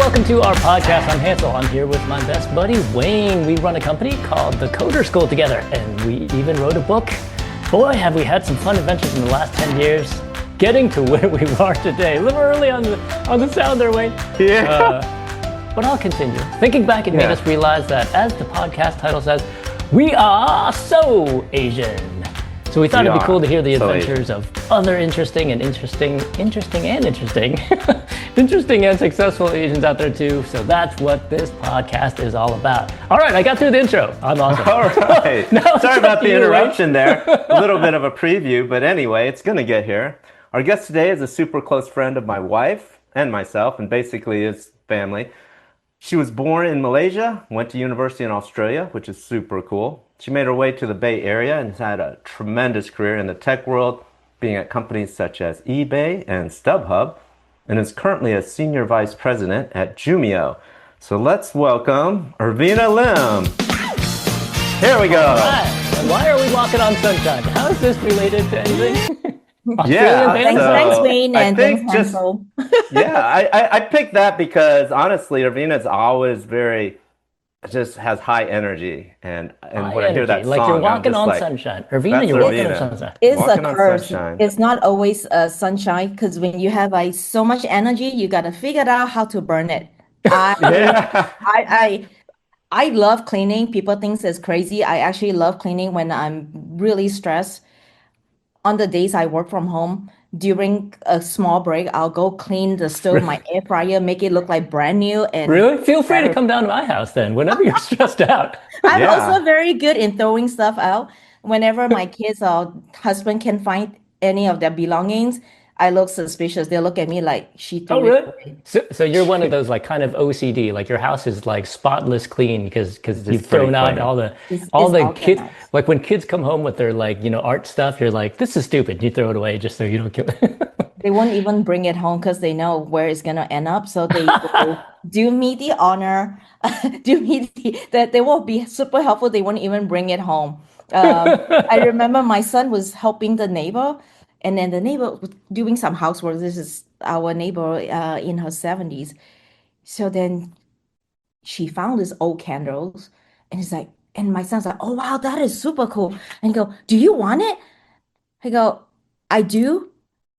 welcome to our podcast. I'm Hansel. I'm here with my best buddy, Wayne. We run a company called the Coder School together, and we even wrote a book. Boy, have we had some fun adventures in the last 10 years, getting to where we are today. A little early on the sound there, Wayne. Yeah. But I'll continue. Thinking back, it made us realize that, as the podcast title says, we are so Asian. So we thought it'd be cool to hear the adventures of other interesting and successful Asians out there too. So that's what this podcast is all about. All right, I got through the intro. I'm awesome. All right. Sorry about the interruption there. A little bit of a preview, but anyway, it's going to get here. Our guest today is a super close friend of my wife and myself, and basically his family. She was born in Malaysia, went to university in Australia, which is super cool. She made her way to the Bay Area and has had a tremendous career in the tech world, being at companies such as Ebay and Stubhub, and is currently a senior vice president at Jumio. So let's welcome Ervinna Lim. Here we go. All right. Why are we walking on sunshine? How is this related to anything? Thanks, Wayne, and thanks, Hansel. I picked that because honestly, Ervinna's always just has high energy, and when I hear that like song, you're walking on sunshine. Ervinna, you're walking on sunshine. It's a curse. It's not always sunshine, because when you have so much energy, you got to figure out how to burn it. I love cleaning. People think it's crazy. I actually love cleaning when I'm really stressed. On the days I work from home, during a small break, I'll go clean the stove, my air fryer, make it look like brand new. And really? Feel free to come down to my house then, whenever you're stressed out. I'm also very good in throwing stuff out. Whenever my kids or husband can find any of their belongings, I look suspicious. They look at me like she threw it away. So you're one of those like kind of OCD, like your house is like spotless clean because you've thrown out all the kids. Like when kids come home with their art stuff, you're like, this is stupid. You throw it away just so you don't kill it. They won't even bring it home because they know where it's gonna end up. So they do me the honor, that they will be super helpful. They won't even bring it home. I remember my son was helping the neighbor. And then the neighbor was doing some housework. This is our neighbor in her 70s. So then she found these old candles, and my son's like, oh, wow, that is super cool. And I go, do you want it? I go, I do,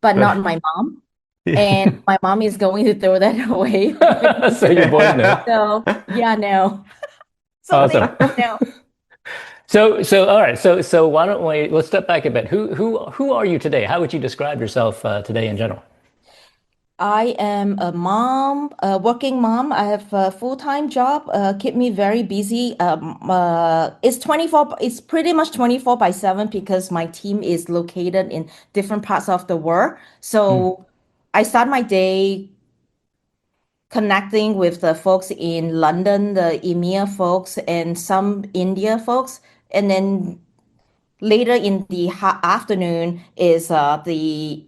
but not my mom. And my mom is going to throw that away. So your boys know. So, no. So awesome. No. So all right. So why don't let's step back a bit. Who are you today? How would you describe yourself today in general? I am a mom, a working mom. I have a full-time job, keep me very busy. It's pretty much 24/7 because my team is located in different parts of the world. So I start my day connecting with the folks in London, the EMEA folks, and some India folks. And then later in the afternoon is the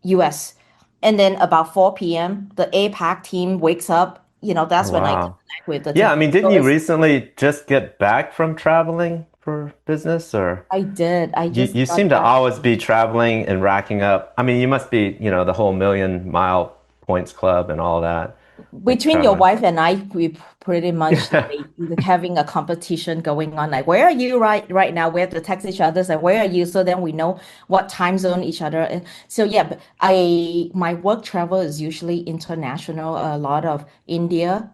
US. And then about 4 p.m., the APAC team wakes up. That's when I connect with the team. Yeah, I mean, didn't you recently just get back from traveling for business? Or I did. You seem to always be traveling and racking up. I mean, you must be, the whole Million Mile Points Club and all that. Between your wife and I, we pretty much having a competition going on. Like, where are you right now? We have to text each other, like, where are you? So then we know what time zone each other. And so but my work travel is usually international. A lot of India,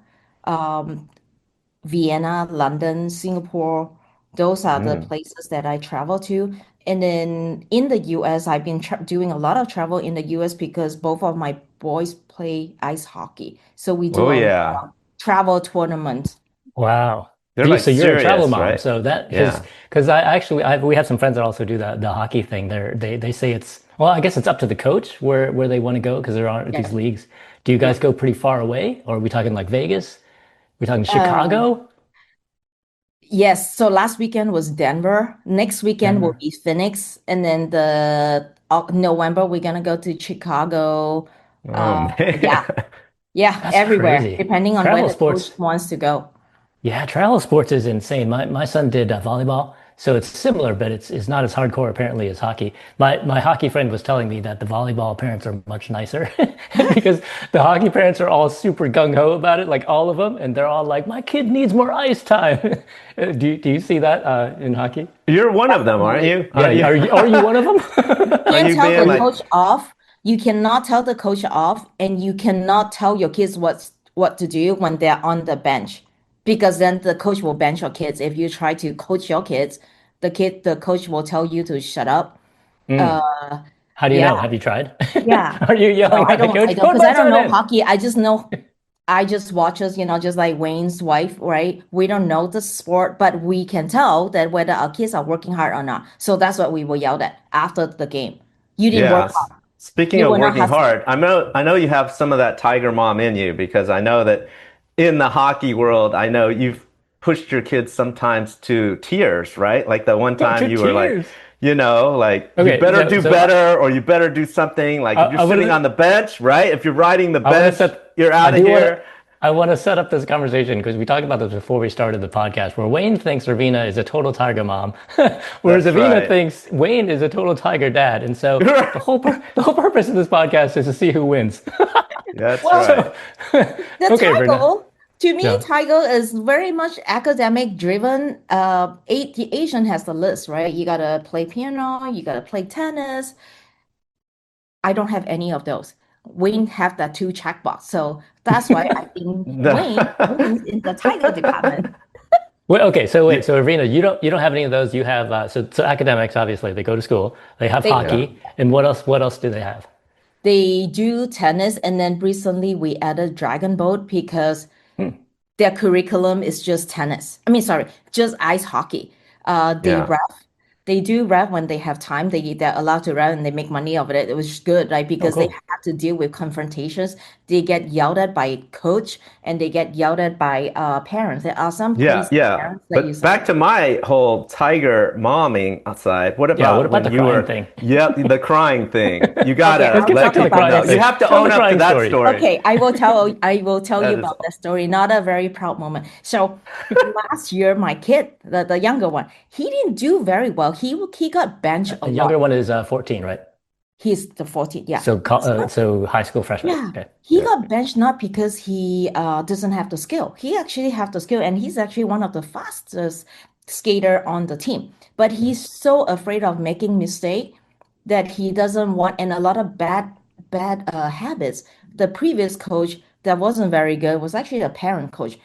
Vienna, London, Singapore. Those are the places that I travel to. And then in the US, I've been doing a lot of travel in the US because both of my boys play ice hocky. So we do travel tournaments. Wow. So you're a travel mom. Right? So that is, because we have some friends that also do the hockey thing. They say I guess it's up to the coach where they want to go because there aren't these leagues. Do you guys go pretty far away? Or are we talking like Vegas? We talking Chicago? Yes. So last weekend was Denver. Next weekend will be Phoenix. And then November, we're going to go to Chicago. That's everywhere, crazy. Depending on where the coach wants to go. Yeah, travel sports is insane. My son did volleyball. So it's similar, but it's not as hardcore apparently as hockey. My hockey friend was telling me that the volleyball parents are much nicer because the hockey parents are all super gung ho about it, like all of them, and they're all like, "My kid needs more ice time." Do you see that in hockey? You're one of them, aren't you? Yeah, are you one of them? Are Can't you tell being the like, coach off. You cannot tell the coach off, and you cannot tell your kids what to do when they're on the bench, because then the coach will bench your kids. If you try to coach your kids, the coach will tell you to shut up. mm, Uh, How do you yeah, know? Have you tried? yeah. Are you No, yelling at the I coach? don't, Put because my I don't son know in. hockey. I just know, I just watch us, just like Wayne's wife, right? We don't know the sport, but we can tell that whether our kids are working hard or not. So that's what we will yell at after the game. You didn't yeah. work hard. Speaking You of were not working hustling. hard, I know you have some of that Tiger mom in you because I know that in the hockey world, I know you've pushed your kids sometimes to tears, right? Like the one To time you were like, tears. like you Okay, better so do so better or you better do something. Like I, if you're I sitting on want the bench, right? If you're riding the I want to bench, set. you're I out of do want to. here. I want to set up this conversation because we talked about this before we started the podcast, where Wayne thinks Ervinna is a total tiger mom, whereas That's Ervinna right. thinks Wayne is a total tiger dad. And so the whole purpose of this podcast is to see who wins. That's Well, right. So, the okay, Ervinna. Tiger, to me, Yeah. Tiger is very much academic driven. The Asian has the list, right? You gotta play piano, you gotta play tennis. I don't have any of those. Wayne have that two checkbox. So that's why I think Wayne wins in the Tiger department. Well, okay. So Yeah. wait. So Ervinna, you don't have any of those. You have so academics. Obviously, they go to school. They have They Yeah. hockey, and what else? What else do they have? they do tennis, and then recently we added dragon boat because their curriculum is just tennis. I mean, sorry, just ice hockey. They Yeah. ref. They do ref when they have time. They're allowed to ref and they make money of it. It was good, right? Oh, Because they cool. have to deal with confrontations. They get yelled at by coach and they get yelled at by parents. There are some Yeah, crazy yeah. parents that you But say, back to my whole tiger momming outside. What Yeah. What about about when the you crying were, thing? yep, the crying thing? You okay, gotta Let's I'll get let back talk to the people about crying know. this. You thing. have to Tell the own up to crying that story. story. Okay, I will tell you That is, about that story. Not a very proud moment. So last year, my kid, the younger one, he didn't do very well. He got benched a The lot. younger one is 14, right? He's the 14th, yeah. So high school freshman. Yeah, Okay. he yeah. got benched not because he doesn't have the skill. He actually have the skill, and he's actually one of the fastest skater on the team. But he's so afraid of making mistake that he doesn't want, and a lot of bad habits. The previous coach that wasn't very good was actually a parent coach.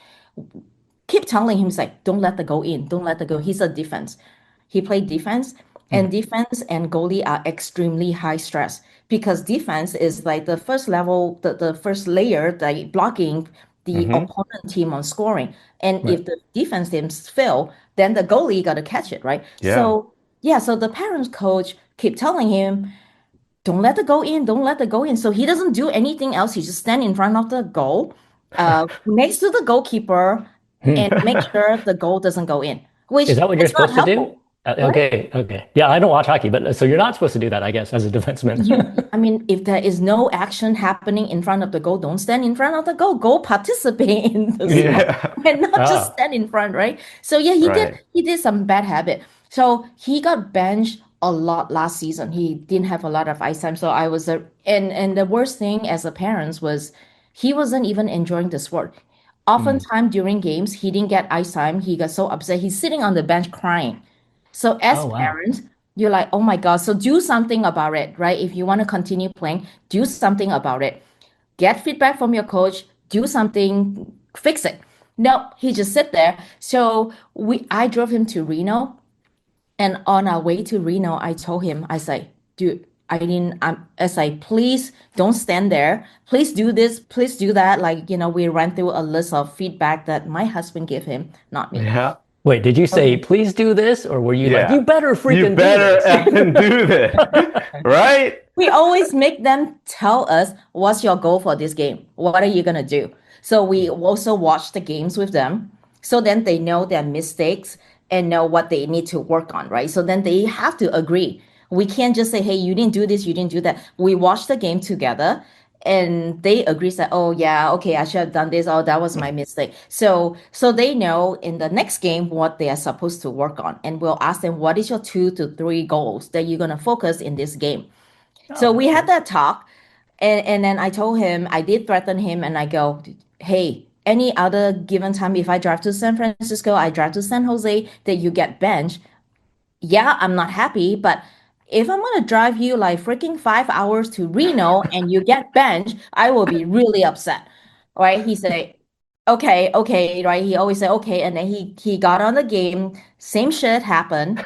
Keep telling him, he's like, don't let the goal in, don't let the goal. He's a defense. He played defense, and defense and goalie are extremely high stress because defense is like the first level, the first layer, like blocking the Hmm. opponent team on scoring. And Right. if the defense teams fail, then the goalie got to catch it, right? Yeah. So yeah, so the parents coach keep telling him, don't let the goal in, don't let the goal in. So he doesn't do anything else. He just stand in front of the goal, next to the goalkeeper, and make sure the goal doesn't go in, which Is that what you're is not supposed to do? helpful. What? Okay, okay. Yeah, I don't watch hockey, but so you're not supposed to do that, I guess, as a defenseman. I mean, if there is no action happening in front of the goal, don't stand in front of the goal. Go participate in the sport Yeah. and not just Ah, stand in front, right? So yeah, he did Right. he did some bad habit. So he got benched a lot last season. He didn't have a lot of ice time. So I was and the worst thing as a parent was he wasn't even enjoying the sport. Oftentimes during games, he didn't get ice time. He got so upset. He's sitting on the bench crying. So oh as wow. parents, you're like, oh my God, so do something about it, right? If you want to continue playing, do something about it. Get feedback from your coach, do something, fix it. No, he just sit there. So I drove him to Reno, and on our way to Reno, I told him, I say, dude, I say, please don't stand there. Please do this. Please do that. Like, we ran through a list of feedback that my husband gave him, not me. Yeah. Wait, did you say please do this, or were you like Yeah. you better You freaking do better this? effing do this. Right? We always make them tell us what's your goal for this game? What are you gonna do? So we also watch the games with them. So then they know their mistakes and know what they need to work on, right? So then they have to agree. We can't just say, hey, you didn't do this, you didn't do that. We watch the game together and they agree that, oh yeah, okay, I should have done this. Oh, that was my mistake. So they know in the next game what they are supposed to work on, and we'll ask them what is your 2 to 3 goals that you're gonna focus in this game. Oh, So we that's had good. that talk, and then I told him, I did threaten him, and I go, hey, any other given time, if I drive to San Francisco, I drive to San Jose, that you get benched, yeah, I'm not happy, but if I'm gonna drive you like freaking 5 hours to Reno and you get benched, I will be really upset. Right? He said, okay, okay, right? He always said okay, and then he got on the game, same shit happened,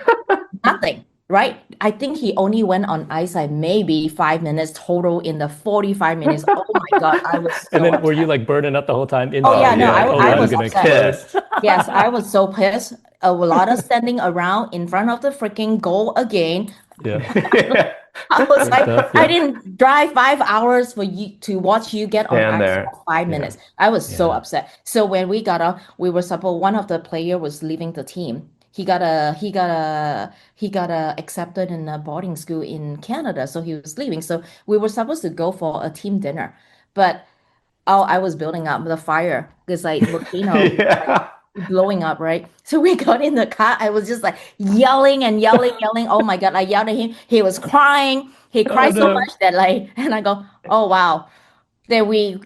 nothing. Right? I think he only went on ice like maybe 5 minutes total in the 45 minutes. Oh my God, I was And so then were you upset. like burning up the whole time Oh Oh yeah, inside? no, You're yeah, like, I oh I god, I'm was was gonna upset. explode. pissed. Yes, I was so pissed. A lot of standing around in front of the freaking goal again. Yeah, Yeah. I was good like, stuff. I Yeah, didn't drive 5 hours for you to watch you get on Stand ice there. for five Yeah. minutes. I was so yeah. upset. So when we got off, we were supposed one of the player was leaving the team. He got accepted in a boarding school in Canada, so he was leaving. So we were supposed to go for a team dinner, but oh, I was building up the fire because like volcano like Yeah. blowing up, right? So we got in the car. I was just like yelling and yelling, yelling. Oh my God, I yelled at him. He was crying. He Oh cried so no. much that like, and I go, oh wow. Then we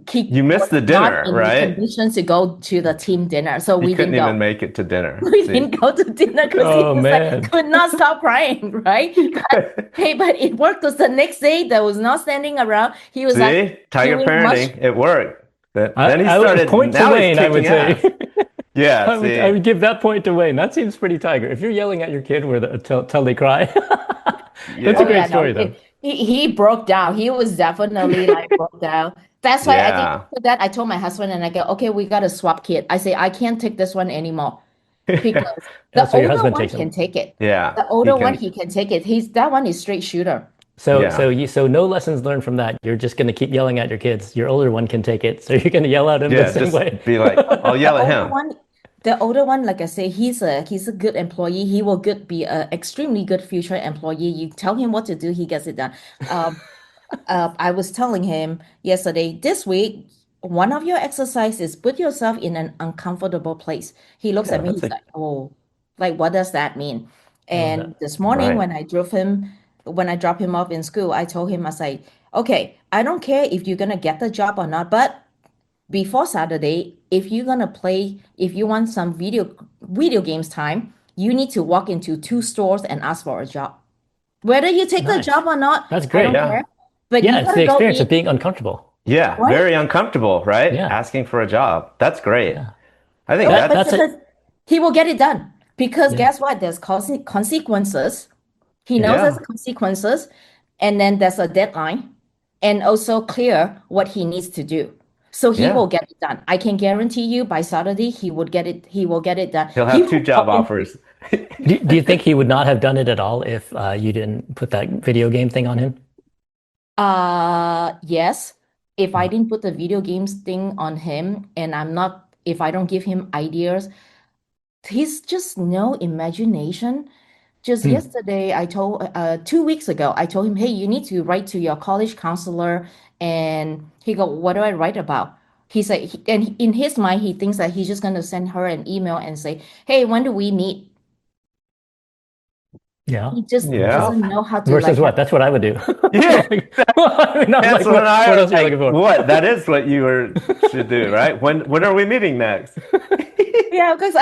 he You was missed the not dinner, in right? condition to go to the team dinner, so You we couldn't didn't even go. make it to dinner. We See? didn't go to dinner because he Oh was like man. could not stop crying, right? But hey, but it worked because the next day that was not standing around. He was like See? Tiger doing much. parenting. It worked. Then he I would started, point to now he's Wayne, I would kicking say. ass. Yeah, I see? would give that point to Wayne. That seems pretty tiger. If you're yelling at your kid where till they cry. That's a Oh Yeah. yeah, great no, story though. he broke down. He was definitely like broke down. That's why I think Yeah. after that I told my husband and I go, okay, we gotta swap kid. I say I can't take this one anymore because Oh, the so your older husband one takes can him. take it. Yeah. The He older one can, he can take it. He's that one is straight shooter. yeah. So no lessons learned from that. You're just gonna keep yelling at your kids. Your older one can take it, so you're gonna yell at him the Yeah. same Just way. be like, I'll The yell at older him. one, the older one, like I say, he's a good employee. He will be a extremely good future employee. You tell him what to do, he gets it done. Um, I was telling him yesterday, this week, one of your exercises, put yourself in an uncomfortable place. He looks Yeah. at me, That's he's a, like, oh, like, what does that mean? I love And that. this morning, right. when I dropped him off in school, I told him, I was like, okay, I don't care if you're gonna get the job or not, but before Saturday, if you want some video games time, you need to walk into 2 stores and ask for a job. Whether you take the Nice. job or not, That's I don't great. Yeah. care. But Yeah, you it's the gotta go experience of in, being uncomfortable. Yeah. right? Very uncomfortable, right? Yeah, Asking for a job. That's great. yeah. I think Oh, That but that's it. because he will get it done. Because Yeah, guess what? There's consequences. He yeah. knows there's yeah. consequences, and then there's a deadline, and also clear what he needs to do. So he Yeah. will get it done. I can guarantee you by Saturday he would get it. He will get it done. He'll He have two will job walk in. offers. Do you think he would not have done it at all if you didn't put that video game thing on him? Yes. If I Oh, didn't put the video games thing on him, and if I don't give him ideas, he's just no imagination. Just hmm. yesterday, 2 weeks ago, I told him, hey, you need to write to your college counselor. And he go, what do I write about? He said, and in his mind, he thinks that he's just going to send her an email and say, hey, when do we meet? Yeah. He just Yeah. doesn't know how to Versus like have, what? That's what I would do. Yeah. Like, I mean, I'm That's like, when what I else are you looking like for? what? That is what you should do, right? When are we meeting next? yeah, because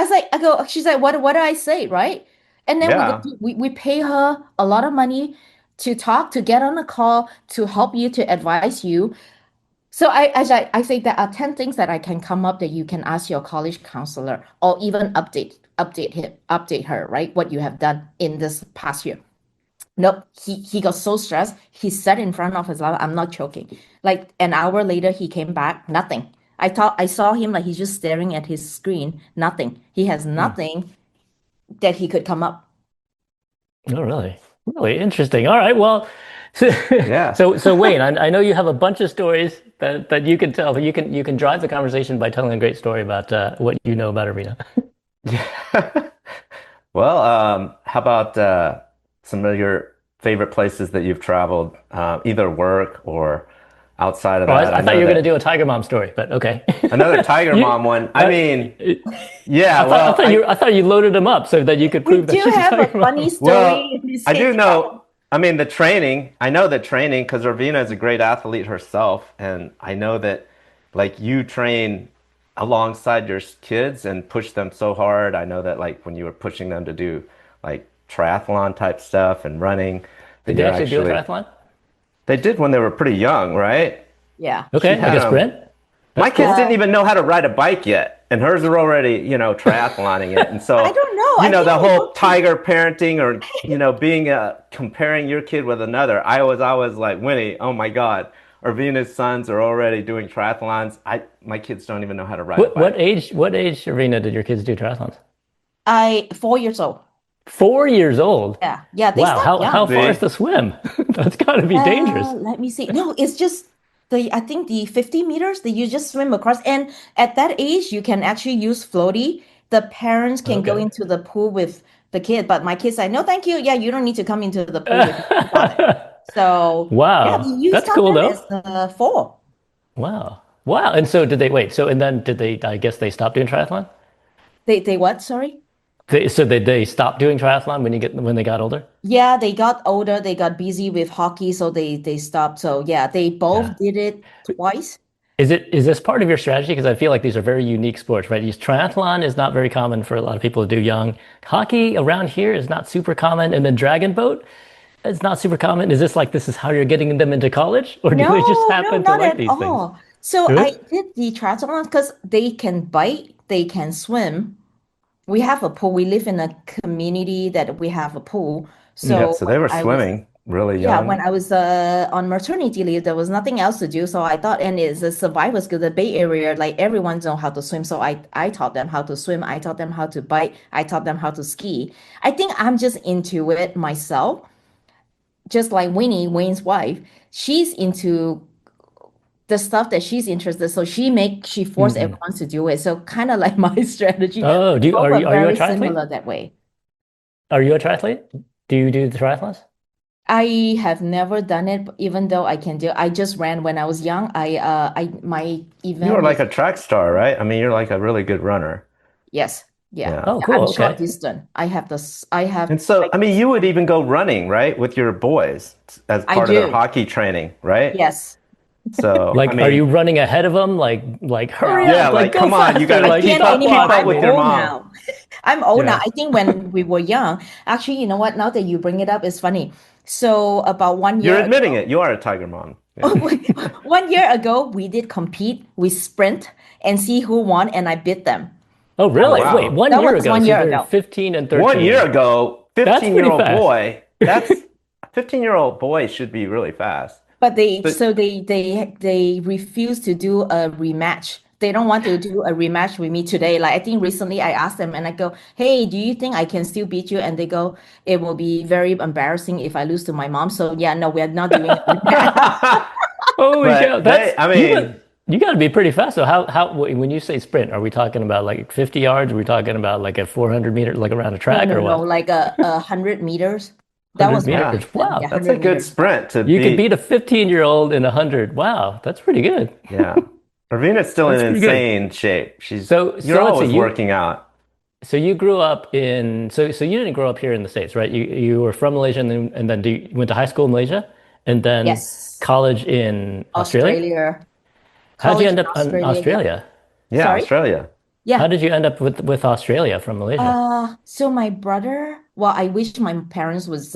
she's like, what do I say, right? And then Yeah. we pay her a lot of money to talk, to get on a call, to help you, to advise you. So I say there are 10 things that I can come up that you can ask your college counselor or even update her, right? What you have done in this past year. Nope, he got so stressed. He sat in front of his laptop. I'm not joking. Like an hour later, he came back, nothing. I saw him like he's just staring at his screen, nothing. He has Hmm. nothing that he could come up. Oh, really? Really interesting. All right. Well, Yeah. so Wayne, I know you have a bunch of stories that you can tell. You can drive the conversation by telling a great story about what you know about Ervinna. Yeah. Well, how about some of your favorite places that you've traveled, either work or outside of Oh, that, I I thought know you were going that to do a Tiger Mom story, but okay. another Tiger You, Mom one. I uh, mean, I yeah, thought I well, thought you loaded him up so that you could We prove that do she's a have a Tiger funny Mom. story well, if you I say do travel. know. I mean, the training. I know the training because Ervinna is a great athlete herself, and I know that, like, you train alongside your kids and push them so hard. I know that, like, when you were pushing them to do like triathlon type stuff and running, that Did they you're actually do a actually. triathlon? They did when they were pretty young, right? Yeah. She Okay, like had a sprint. my That's kids cool. didn't Uh, even know how to ride a bike yet, and hers are already, triathloning it. And I so, don't know. I think the we whole both can. tiger parenting or, being comparing your kid with another. I was always like, Winnie, oh my God, Arvina's sons are already doing triathlons. My kids don't even know how to ride a bike. What age arena did your kids do triathlons? 4 years old. 4 years old. Yeah. Yeah, they Wow, start how young. far is See? the swim? That's got to be dangerous. Let me see. No, it's just I think the 50 meters that you just swim across. And at that age, you can actually use floaty. The parents can go Okay. into the pool with the kid, but my kids say, no, thank you. Yeah, you don't need to come into the pool with me. I got it. So yeah, Wow, you that's start cool them though. as four. Wow. Wow. And so did they wait? So and then did they? I guess they stopped doing triathlon. They what? Sorry? So they stopped doing triathlon when they got older. Yeah, they got older, they got busy with hockey, so they stopped. So yeah, they Yeah. both did it twice. Is this part of your strategy? Because I feel like these are very unique sports, right? Triathlon is not very common for a lot of people to do young. Hockey around here is not super common, and then dragon boat is not super common. Is this is how you're getting them into college, or do they just No, no, happen to not like at these things? all. So Really? I did the triathlon because they can bike, they can swim. We have a pool. We live in a community that we have a pool. Yep. So So when they were I was swimming really Yeah, when young. I was on maternity leave, there was nothing else to do. So I thought, and it's a survival skill, the Bay Area, like everyone know how to swim. So I taught them how to swim. I taught them how to bike. I taught them how to ski. I think I'm just into it myself, just like Winnie, Wayne's wife. She's into the stuff that she's interested. So she forced Hmm. everyone to do it. So kind of like my strategy. Oh, We both are are you a very triathlete? similar that way. Are you a triathlete? Do you do the triathlons? I have never done it, even though I can do. I just ran when I was young. I my You event were like was a track star, right? I mean, you're like a really good runner. yes, yeah. Yeah. Oh, I'm cool. short Okay. distance. I have this. I have And so, like I mean, you would even go running, right, with your boys as I part of their do. hockey training, right? Yes. So, I Like, are you mean, running ahead of them? Like, hurry No. yeah, up! Like, like, go come on, you faster! gotta I Like, can't keep anymore. stopwatch! up I'm with your Like, old mom. now. I'm old now. yeah. I think when we were young, actually, you know what? Now that you bring it up, it's funny. So about one You're year admitting ago, it. You are a tiger mom. Yeah. oh, 1 year ago, we did compete. We sprint and see who won, and I beat them. Oh, That Oh, really? was Wait, wow. one that year was ago. one So year they're ago. 15 and 1 year 13. ago, That's 15 year pretty old fast. boy, that's a 15-year-old boy should be really fast. But they But so they refuse to do a rematch. They don't want to do a rematch with me today. Like I think recently I asked them and I go, "Hey, do you think I can still beat you?" And they go, "It will be very embarrassing if I lose to my mom." So yeah, no, we're not doing a rematch. Holy cow! but That's I you got mean, you got to be pretty fast. So when you say sprint, are we talking about like 50 yards? Are we talking about like a 400 meter, like around a No, track, no, or no, what? like a 100 meters. That 100 was my yeah, meters. event. Wow. Yeah, that's a 100 good meters. Yeah. sprint to You could beat beat. a 15-year-old in 100. Wow, that's pretty good. Yeah. Ravina's still in That's pretty good. insane shape. You're So let's see. always working out. You grew up in so you didn't grow up here in the States, right? You were from Malaysia and then you went to high school in Malaysia and then Yes. college in Australia? Australia. How'd you College end in up in Australia. Yeah. Australia? Yeah, Sorry? Australia. How Yeah. did you end up with Australia from Malaysia? So my brother, well, I wish my parents was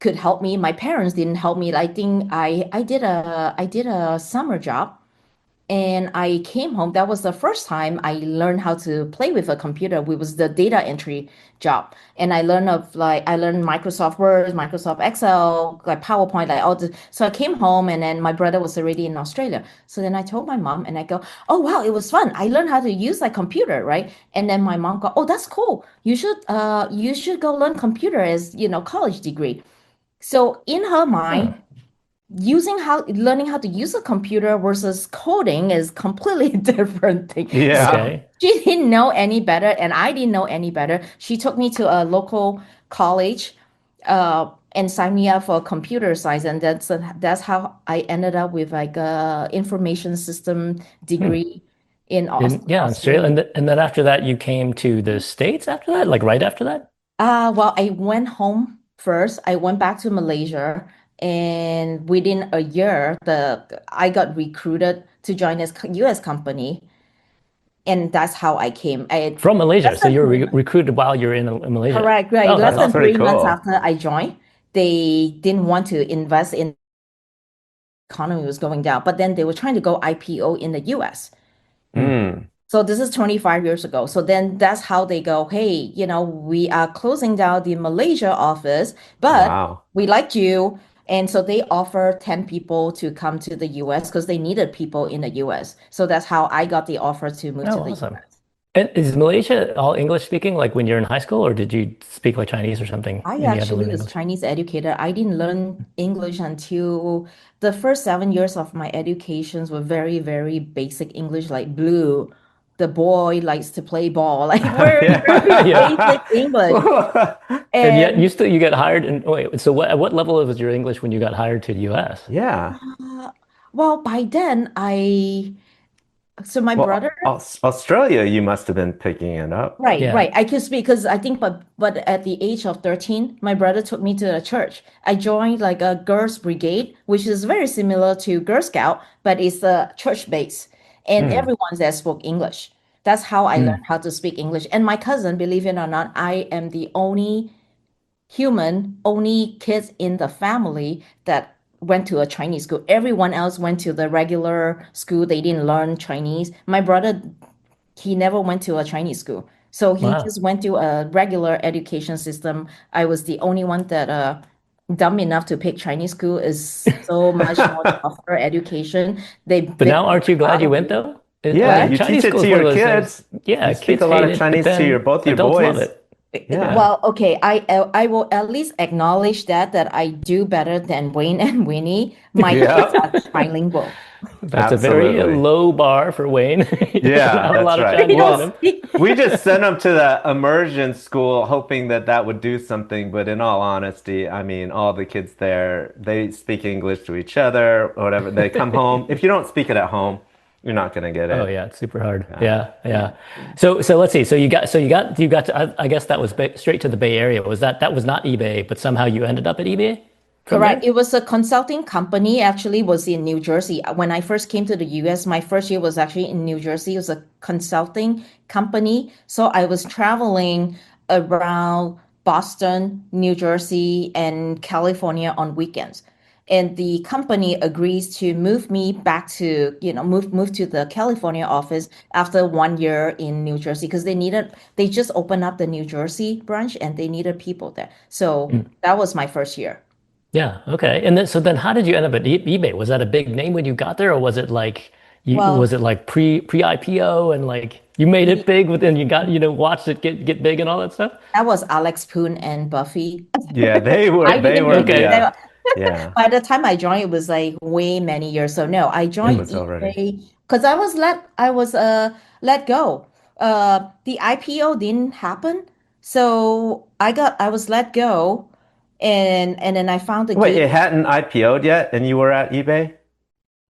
could help me. My parents didn't help me. I think I did a summer job and I came home. That was the first time I learned how to play with a computer. It was the data entry job. And I learned Microsoft Word, Microsoft Excel, like PowerPoint, like all the so I came home and then my brother was already in Australia. So then I told my mom and I go, "Oh wow, it was fun. I learned how to use like computer, right?" And then my mom go, "Oh, that's cool. You should go learn computer as, college degree." So in her Huh. mind, learning how to use a computer versus coding is completely different thing. So Yeah. Okay. she didn't know any better, and I didn't know any better. She took me to a local college, and signed me up for computer science, and that's how I ended up with like a information system Hmm. degree in Yeah, Australia. Australia. And then after that, you came to the States after that, like right after that? Well, I went home first. I went back to Malaysia, and within a year, the I got recruited to join this U.S. company, and that's how I came. I From Malaysia. less So than you were three months. recruited while you're in Malaysia. Correct, right? Oh, Less that's than That's awesome. pretty 3 months cool. after I joined, they didn't want to invest in economy was going down, but then they were trying to go IPO in the US. Hmm. Mm, So this is 25 years ago. So then that's how they go, hey, we are closing down the Malaysia office, but wow. we liked you. And so they offer 10 people to come to the US because they needed people in the US. So that's how I got the offer to move to Oh, the awesome. US. And is Malaysia all English speaking, like when you're in high school, or did you speak like Chinese or something I and you had to actually learn was English? Chinese educator. I didn't learn English until the first 7 years of my educations were very, very basic English, like blue. The boy likes to play ball, like very, very basic Yeah. English. And yet And you get hired and wait, so what at what level was your English when you got hired to the US? Yeah. well, by then so my brother. Well, Australia, you must have been picking it up. Right, Yeah. right. I could speak because I think, but at the age of 13, my brother took me to a church. I joined like a girls' brigade, which is very similar to Girl Scout, but it's a church base, and Hmm. everyone there spoke English. That's how I Hmm. learned how to speak English. And my cousin, believe it or not, I am the only human, only kids in the family that went to a Chinese school. Everyone else went to the regular school. They didn't learn Chinese. My brother, he never went to a Chinese school. So he Wow. just went to a regular education system. I was the only one that dumb enough to pick Chinese school is so much more tougher education. They But very now aren't you glad proud you of went you. though? I Yeah, mean, What? you teach Chinese it school to is one your of those things. kids. You Yeah, speak kids a lot hate of it, but Chinese to your then both your adults love boys. it. Yeah. Yeah. Well, okay, I will at least acknowledge that I do better than Wayne and Winnie. My kids Yeah. are trilingual. That's a very Absolutely. low bar for Wayne. He doesn't Yeah, have a that's lot of right. They Chinese don't in him. Well, speak. we just sent them to the immersion school hoping that that would do something, but in all honesty, I mean, all the kids there, they speak English to each other or whatever. They come home. If you don't speak it at home, you're not going to get Oh it. yeah, it's super hard. Yeah. Yeah, Yeah, yeah. yeah. So let's see. You got to, I guess that was straight to the Bay Area. That was not eBay, but somehow you ended up at eBay from Correct. there? It was a consulting company, actually was in New Jersey. When I first came to the US, my first year was actually in New Jersey. It was a consulting company. So I was traveling around Boston, New Jersey, and California on weekends. And the company agrees to move me back to, move to the California office after 1 year in New Jersey because they just opened up the New Jersey branch and they needed people there. So Mm. that was my first year. Yeah, okay. And then so then how did you end up at eBay? Was that a big name when you got there, or was it like was Well, it like pre IPO and like you made it big and you got watched it get big and all that stuff? that was Alex Poon and Buffy. Yeah, I they didn't were make it. Okay. yeah, By the time I joined, it was like way many years. So no, I it joined was already. eBay because I was let go. The IPO didn't happen, so I was let go, and then I found a Wait, gig. it hadn't IPO'd yet and you were at eBay?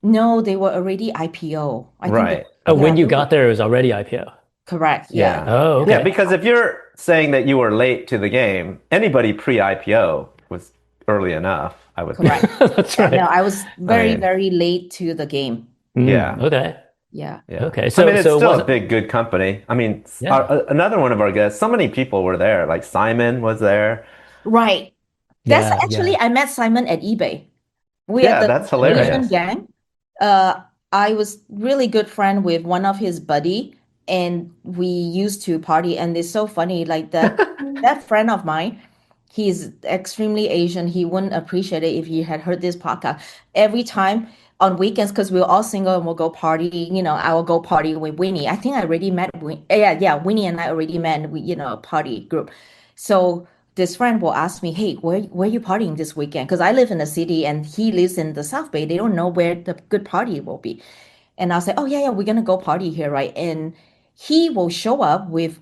No, they were already IPO. I think Right. Oh, when yeah, you they were got there, it was already IPO. correct. Yeah, Yeah. Oh, Yeah, yeah, okay. because if you're saying that you were late to the game, anybody pre-IPO was early enough, I would correct. think. That's Yeah, no, right. I was I very, mean, very late to the game. yeah, Okay. Yeah. yeah. Okay. I mean, it's So it still a wasn't. big, good company. I mean, Yeah. another one of our guests, so many people were there. Like Simon was there. Right. That's Yeah. actually Yeah. I met Simon at eBay. We are Yeah, the that's Okay. Asian hilarious. gang. I was really good friend with one of his buddy, and we used to party. And it's so funny, like that friend of mine, he's extremely Asian. He wouldn't appreciate it if he had heard this podcast. Every time on weekends, because we're all single and we'll go party, I will go party with Winnie. I think I already met yeah, yeah, Winnie and I already met, a party group. So this friend will ask me, "Hey, where you partying this weekend?" Because I live in the city and he lives in the South Bay. They don't know where the good party will be. And I'll say, "Oh yeah, yeah, we're gonna go party here, right?" And he will show up with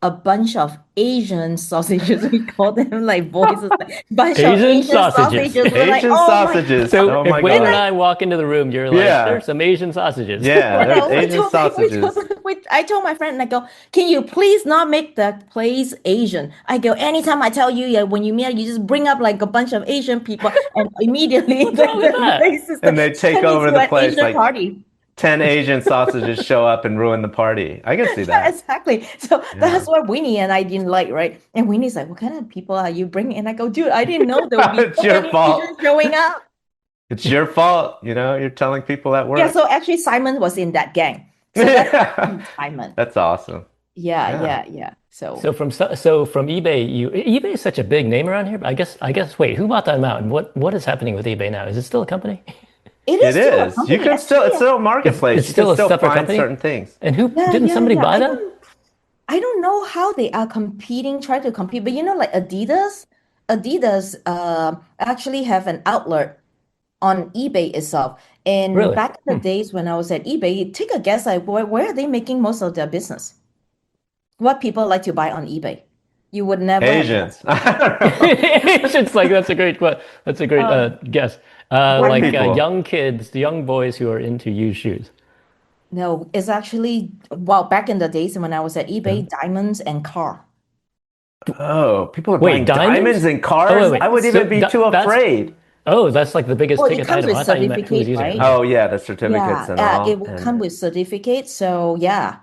a bunch of Asian sausages. We call them like voices, like bunch of Asian Asian sausages. sausages. We're like, Asian oh my sausages. So Oh if my Wayne and God. I walk into the room, you're like, Yeah. there's some Asian sausages. Yeah, there's we Asian sausages. I told my friend, and I go, can you please not make the place Asian? I go, anytime I tell you, yeah, when you meet, you just bring up like a bunch of Asian people, and immediately What's wrong with the that? place is And they take turned over into the an place Asian like party. 10 Asian sausages show up and ruin the party. I can see Yeah, that. exactly. So Yeah. that's what Winnie and I didn't like, right? And Winnie's like, what kind of people are you bringing? And I go, dude, I didn't know there would be It's so your many fault. Asians showing up. It's your fault. You're telling people at Yeah, work. so actually Simon was in that gang. So that's Simon. That's awesome. Yeah. Yeah. So from eBay, eBay is such a big name around here. But I guess wait, who bought them out? And what is happening with eBay now? Is it still a company? It It is still a is. company. You can still, it's Actually, still a marketplace. It's You still can a still separate find company? certain things. And who yeah, didn't yeah, somebody yeah. buy them? I don't know how they are competing, try to compete, but like Adidas actually have an outlet on eBay itself. And Really? back in the days when I was at eBay, take a guess, like where are they making most of their business? What people like to buy on eBay? You would never have Asians. guessed. I don't know. It's like that's a great guess. White Like people. young kids, the young boys who are into used shoes. No, it's actually, well, back in the days when I was at Yeah. eBay, diamonds and car. Oh, people are Wait, buying diamonds? diamonds in Oh, cars? wait. I would So even be too that's afraid. that's like the biggest Well, it ticket comes item. with I thought you meant who was certificate, using it. right? Oh, yeah, the Yeah, certificates and it all. will come And with certificate. So yeah.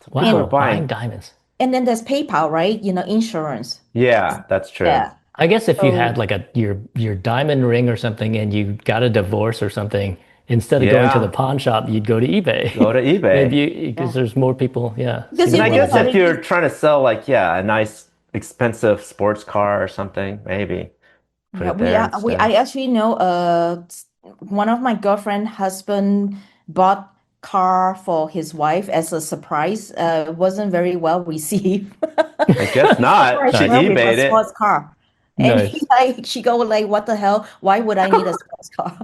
so people are And Wow, buying buying. diamonds. then there's PayPal, right? Insurance. Yeah, that's true. Yeah. I guess if you had So like your diamond ring or something and you got a divorce or something, instead of going to the Yeah, pawn shop, you'd go to go eBay. to eBay. Maybe because yeah. there's more people, yeah, Because And seems you I more think guess about if legit. it, you're trying to sell like, yeah, a nice expensive sports car or something, maybe put yeah, it there I instead. actually know one of my girlfriend husband bought car for his wife as a surprise. It wasn't very well received. I guess He not. surprised She her Nice, with a eBayed it. sports car. And nice. she go like, what the hell? Why would I need a sports car?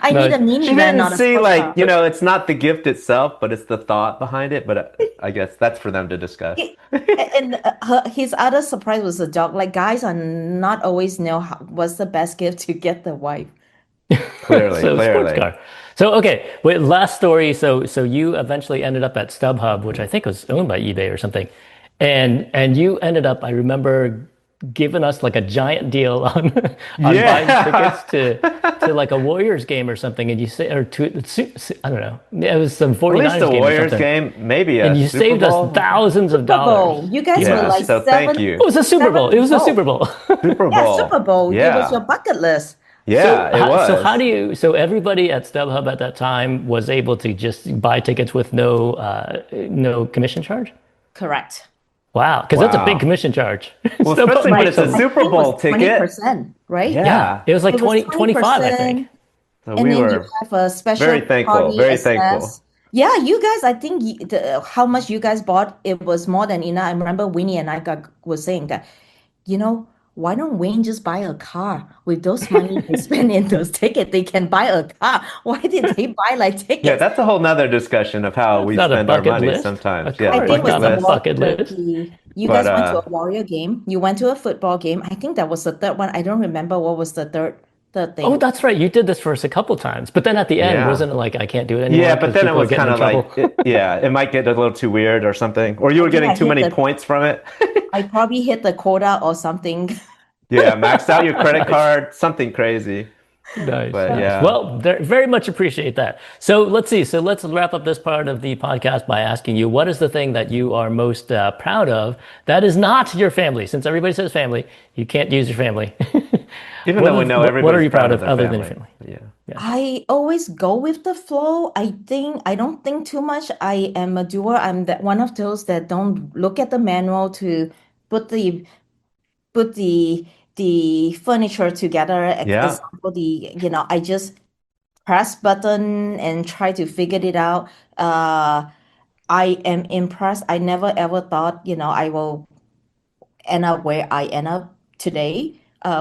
I need a Nice. She minivan, didn't not a see sports like, car. it's not the gift itself, but it's the thought behind it. But I guess that's for them to discuss. And his other surprise was a dog. Like guys are not always know what's the best gift to get the wife. Clearly, So sports clearly. car. So okay, wait, last story. So you eventually ended up at StubHub, which I think was owned by eBay or something. And you ended up, I remember giving us like a giant deal on on buying tickets Yeah. to like a Warriors game or something. And you say or to I don't know. It was some At least 49ers a game or Warriors something. game, maybe And a you Super saved us Bowl. thousands of Super dollars. Bowl. You guys Giving were Yeah, us like so thank it you. was a Super Bowl. It was a Super oh. Bowl. Super Yeah, Super Bowl. Bowl. It was your Yeah. bucket list. Yeah, it How was. do you so everybody at StubHub at that time was able to just buy tickets with no commission charge? Correct. Wow, because that's a big Wow. commission charge. Well, StubHub especially when makes it's a them. I Super think it was Bowl ticket. 20%, right? Yeah, Yeah. it was like It was 25, I think. 20%. So And we then you were have a very special thankful, party very thankful. access. Yeah, you guys, I think how much you guys bought, it was more than enough. I remember Winnie and I was saying that, you know, why don't Wayne just buy a car with those money they spend in those tickets? They can buy a car. Why did they buy like Yeah, tickets? that's a whole nother discussion of how It's we not a spend our bucket money list. A sometimes. Yeah, I car is think it was bucket not a list. bucket list. you But guys went to a Warrior game. You went to a football game. I think that was the third one. I don't remember what was the third Oh, thing. that's right. You did this for us a couple times, but then at the end, yeah. wasn't it like I can't do it Yeah, anymore but because then it people are was getting kind in of trouble? like, yeah, it might get a little too weird or something. Or you I were think getting too many points from it. I probably hit the quota or something. Yeah, maxed out your credit Nice. card, something crazy. Nice, But nice. yeah. Well, very much appreciate that. So let's see. So let's wrap up this part of the podcast by asking you, what is the thing that you are most proud of that is not your family? Since everybody says family, you can't use your family. Even though we know What are everybody's you proud proud of of their other than your family. family? Yeah. I always go with the flow. I don't think too much. I am a doer. I'm that one of those that don't look at the manual to put the the furniture together. Yeah. Example, I just press button and try to figure it out. I am impressed. I never ever thought, I will end up where I end up today,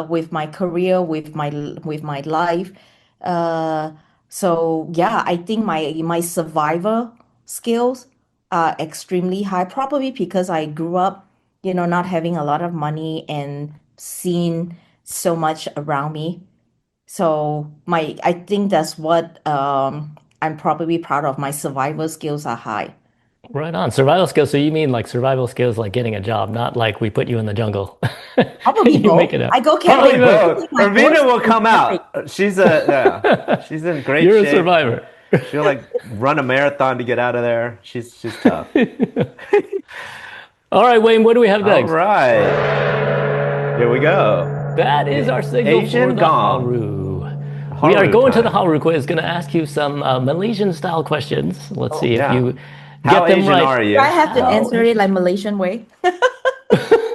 with my career, with my life. Uh, so yeah, I think my survivor skills extremely high, probably because I grew up, not having a lot of money and seeing so much around me. So I think that's what I'm probably proud of. My survival skills are high. Right on. Survival skills. So you mean like survival skills like getting a job, not like we put you in the jungle Probably and you make both. it out. I go Probably Probably camping. both. both. My Ervinna horse will is come camping. out. She's in great You're a shape. survivor. She'll like run a marathon to get out of there. She's tough. All right, Wayne, what do we have All next? right. Here we go. That is The our signal for Asian the gong. Haru. We are Haru going to the time. Haru quiz. Going to ask you some Malaysian style questions. Let's see Oh, if Yeah. you How get them Asian right. are do I you? have to How answer it like Malaysian way?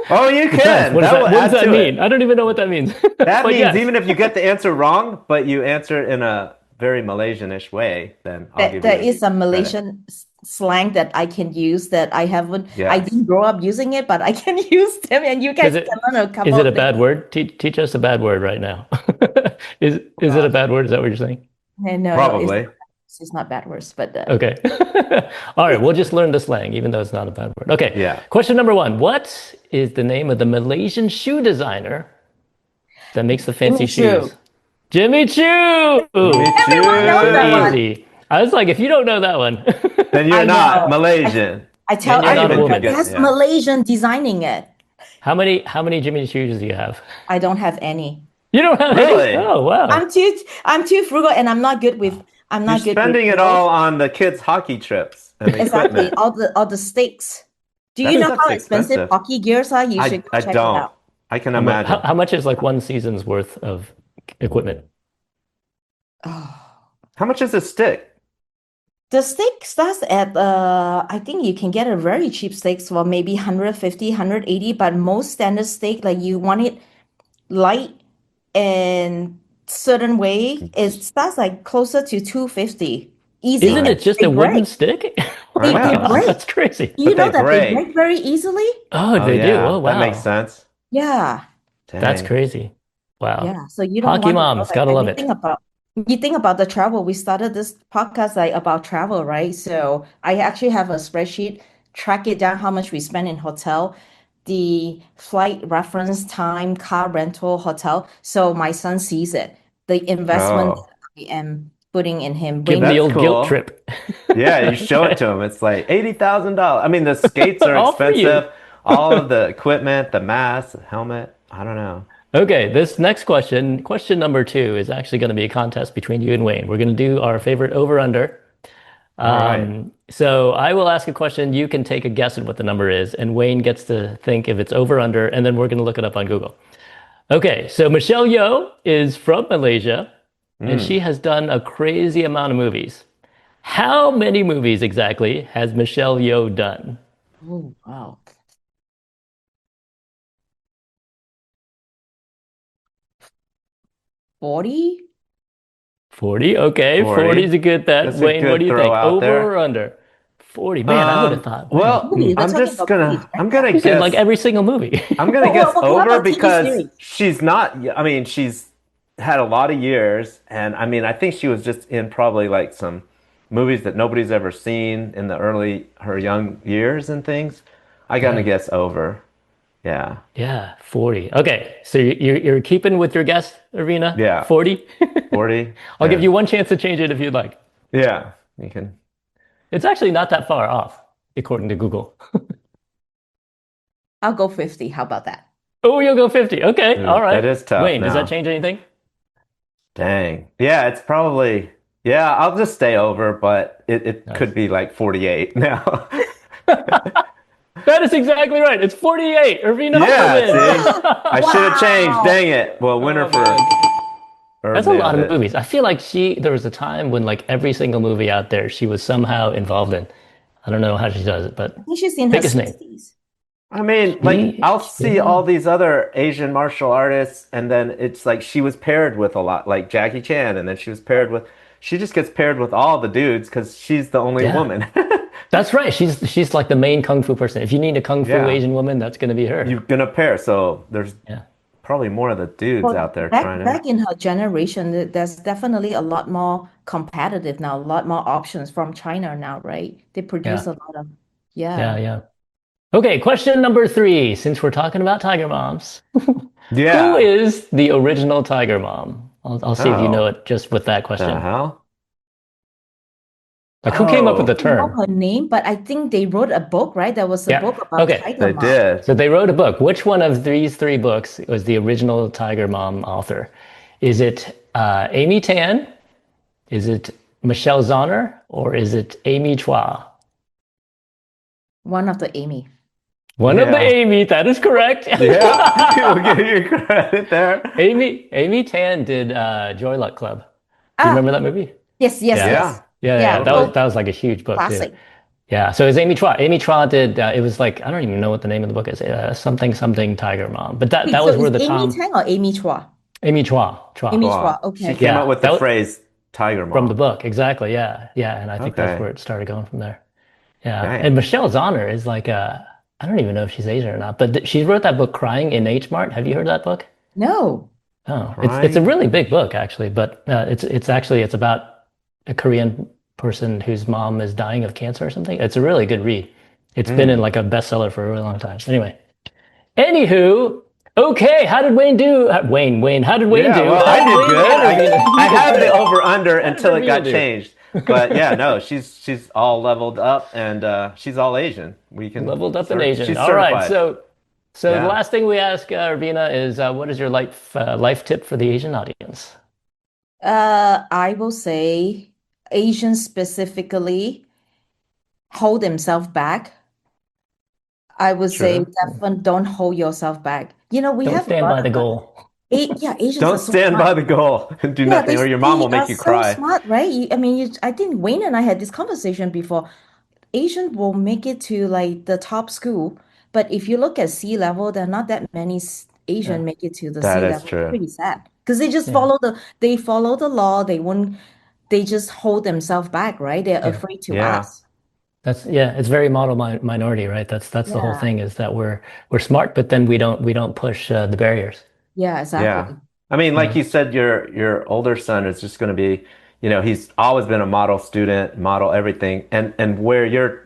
Oh, you Depends. can. That will What does add that to mean? it. I don't even know what that means. That But means yes. even if you get the answer wrong, but you answer it in a very Malaysian-ish way, then I'll That give there you is some credit. Malaysian slang that I can use that I Yes. didn't grow up using it, but I can use them, and you Is guys can it learn a is couple it a of things. bad word? Teach us a bad word right now. Is it a Uh, bad word? Is that what you're saying? no, Probably. it's not bad words, but Okay. All right, we'll just learn the slang, even though it's not a bad word. Okay. Yeah. Question number one. What is the name of the Malaysian shoe designer that makes the fancy Jimmy shoes? Choo. Jimmy Choo! Me Everyone knows Super that too. one. easy. I was like, if you don't know that one, Then you're I not know. Malaysian. I then tell you're I not a even everyone could that woman. get, has yeah. Malaysian designing it. How many Jimmy Choos do you have? I don't have any. You don't have any? Really? Oh, wow. I'm too frugal, and I'm You're not good with spending it clothes. all on the kids' hockey trips and the Exactly. equipment. All the sticks. Do you know That's how expensive expensive. hockey gears are? You should go I check it don't. out. I can How much, how, imagine. how much is like one season's worth of equipment? Oh. How much is a stick? The steak starts at I think you can get a very cheap steaks for maybe 150, 180, but most standard steak, like you want it light and certain way, it starts like closer to 250. Isn't Easy. it Right. just They a wooden break. stick? Oh I my They God, know. break. that's crazy. Do you But know they that they break. break very easily? Oh, Oh they do. Oh, yeah, that makes wow. sense. Yeah. That's Dang. crazy. Wow. Yeah. So you don't Hockey want to know moms, that. gotta And love it. you think about the travel. We started this podcast like about travel, right? So I actually have a spreadsheet, track it down how much we spend in hotel, the flight reference time, car rental, hotel. So my son sees it, the investment Oh, that I am putting in him. Give them the that's old guilt cool. trip. Yeah, you show it Okay. to them. It's like $80,000. I mean, the skates are All for you. expensive. All of the equipment, the mask, the helmet. I don't know. Okay, this next question, question number two, is actually going to be a contest between you and Wayne. We're going to do our favorite over under. All right. So I will ask a question. You can take a guess at what the number is, and Wayne gets to think if it's over under, and then we're going to look it up on Google. Okay, so Michelle Yeoh is from Malaysia, and Mm. she has done a crazy amount of movies. How many movies exactly has Michelle Yeoh done? Oh, wow. 40? 40. Okay, 40 is 40. a good bet. That's a Wayne, what do good you throw think? out Over or there. under? 40. Man, I would have thought, man. Well, Movies. We're talking about movies, right? I'm gonna She's in like guess every single movie. I'm gonna guess What over about TV because series? she's not, I mean, she's had a lot of years, and I mean, I think she was just in probably like some movies that nobody's ever seen in the early, her young years and things. I gotta Yeah. guess over. Yeah. Yeah, 40. Okay, so you're keeping with your guess, Ervinna? Yeah. 40? 40. I'll give Yeah. you one chance to change it if you'd like. Yeah. You can. It's actually not that far off, according to Google. I'll go 50. How about that? Oh, you'll go 50. Okay, all Ooh, that right. is tough Wayne, does that now. change anything? Dang. Yeah, it's probably, yeah, I'll just stay over, but it Nice. could be like 48 now. That is exactly right. It's 48. Ervinna Yeah, wins. see? I should have changed. Wow. Dang it. Well, winner Oh for man. Herb That's a lot nailed of it. movies. I feel like there was a time when like every single movie out there she was somehow involved in. I don't know how she does it, but I think she's in her biggest name. 60s. I mean, like I'll see Yeah. all these other Asian martial artists, and then it's like she was paired with a lot, like Jackie Chan, and then she just gets paired with all the dudes because she's the only Yeah. woman. That's right. She's like the main kung fu person. If you need a kung fu Yeah, Asian woman, that's going to be her. you're gonna pair, so there's Yeah. probably more of the dudes Well, out there back trying to. back in her generation, there's definitely a lot more competitive now, a lot more options from China now, right? They produce Yeah. a lot of Yeah, yeah. Okay, question number 3. Since we're talking about tiger moms, who Yeah. is the original tiger mom? I'll see if you know Oh, it just with that the question. hell? Like, who came up with the Oh, I know term? her name, but I think they wrote a book, right? There was a Yeah. book about Okay. Tiger they Mom. did. So they wrote a book. Which one of these 3 books was the original tiger mom author? Is it Amy Tan? Is it Michelle Zauner? Or is it Amy Chua? One of the Amy. One of the Yeah. Amy, that is correct. Yeah. We'll give you credit there. Amy Tan did Joy Luck Club. Do you Ah, remember that movie? yes, yes, Yeah. Yeah. yes. Yeah, Yeah, yeah. That was Totally. that was like a huge book too. classic. Yeah. So it's Amy Chua. Amy Chua did it was like I don't even know what the name of the book is. Something something Tiger Mom. But that Wait, that so was is where the Amy Tom Tang or Amy Chua? Amy Chua Amy Wow. Chua, She okay. came up Yeah. with the phrase Tiger From the Mom. book. Exactly. Yeah. Yeah, and I think that's Okay. where it started going from there. Yeah. Dang. And Michelle Zauner is like I don't even know if she's Asian or not, but she wrote that book Crying in H Mart. Have you heard that book? No. Oh, it's a Crying. really big book actually, but it's about a Korean person whose mom is dying of cancer or something. It's a really good read. It's been in Hmm. like a bestseller for a really long time. Anyway, anywho, okay, how did Wayne do? Wayne, how did Wayne Yeah, do? well, How I did did Wayne good. and Ervinna I do have the today? over under How did until it got Ervinna do? changed. But yeah, no, she's all leveled up and she's all Asian. We can Leveled up in Asian. she's All right, certified. so the Yeah. last thing we ask Ervinna is what is your life tip for the Asian audience? I will say Asians specifically hold themselves back. I would say True. definitely don't hold yourself back. You know, we Don't have a stand lot by the of goal. Yeah, Asians are Don't so stand smart. by the goal and do Yeah, nothing, or your mom they will are make you so cry. smart, right? I mean, I think Wayne and I had this conversation before. Asian will make it to like the top school, but if you look at sea level, there are not that many Yeah, Asian make it to the That sea is level. It's true. pretty sad because they just yeah, follow the law. They won't they just hold themselves back, right? They're yeah. afraid to Yeah. ask. It's very model minority, right? That's the whole Yeah, thing is that we're smart, but then we don't push the barriers. yeah, Yeah. exactly. I mean, like Yeah, you said, your older son is just going to be, he's always been a model student, model everything. And where you're,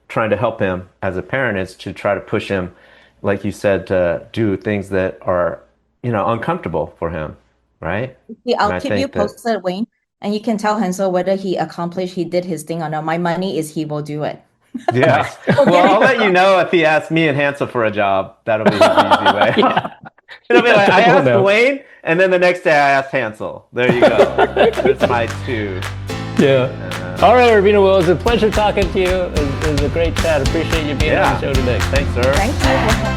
trying to help him as a parent is to try to push him, like you said, to do things that are, uncomfortable for him, right? See, And I'll I keep you think that, posted, Wayne, and you can tell Hansel whether he did his thing or not. My money is he will do it. yeah. nice. We'll Well, get it I'll let you done. know if he asks me and Hansel for a job. That'll be his easy way. Yeah, It'll be yeah, like, I then we'll asked know. Wayne, and then the next day I asked Hansel. There you go. There's my two. Yeah. All right, Ervinna, well, it was a pleasure talking to you. It was a great chat. Appreciate you being on the Yeah. show today. Thanks, sir. Thank you.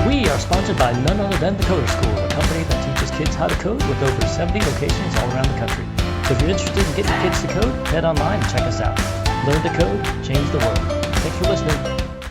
We are sponsored by none other than the Coder School, a company that teaches kids how to code with over 70 locations all around the country. So if you're interested in getting kids to code, head online and check us out. Learn to code, change the world. Thanks for listening.